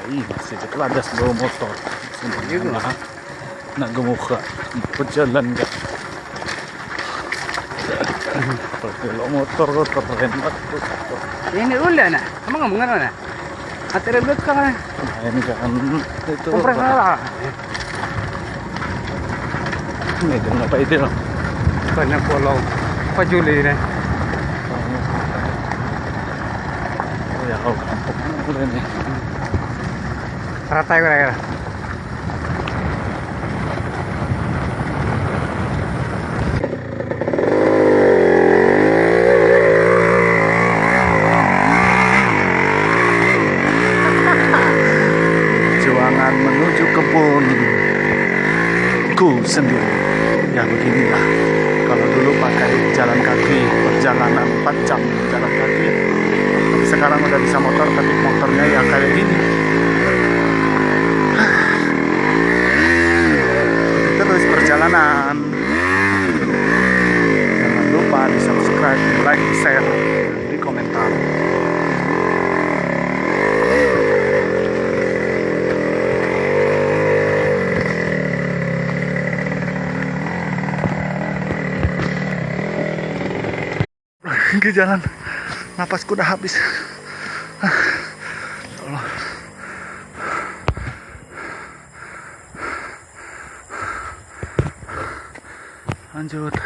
masih keteladas bawa motor. Sebenarnya nak gemuka berjalan gak. Kalau motor kok keren banget. Ini udah nah, emang ngomong mana? Hati rebut kan? Ini kan itu. Kompres lah. Ini dengan apa itu? Banyak pulau Pajuli nih. Oh ya kau kampung udah nih. Rata kira-kira. Perjuangan menuju kebunku sendiri. Ya beginilah. Kalau dulu pakai jalan kaki, perjalanan 4 jam jalan kaki. Tapi sekarang udah bisa motor, tapi motornya yang kayak gini. Terus perjalanan. Jangan lupa di subscribe, di like, di share, di komentar. Ke jalan, napasku udah habis. Ya Allah. Lanjut.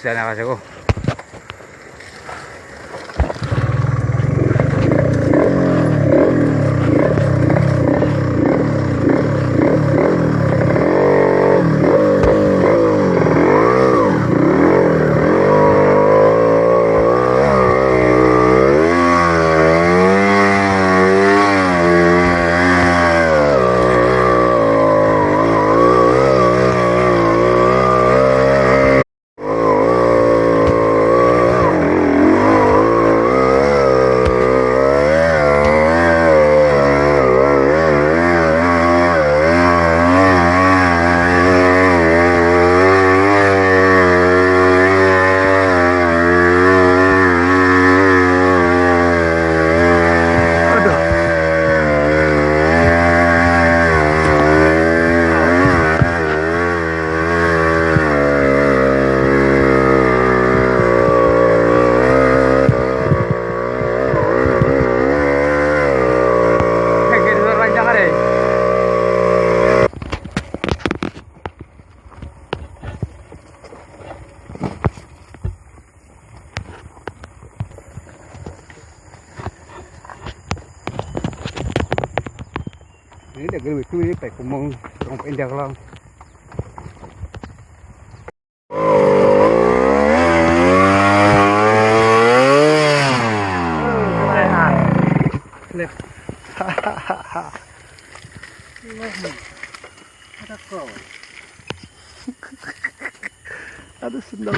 Sana kasi ko. Ini dah gede tu ni, tak kumang orang pindah lang. Lep. Ada kau. Ada sendal.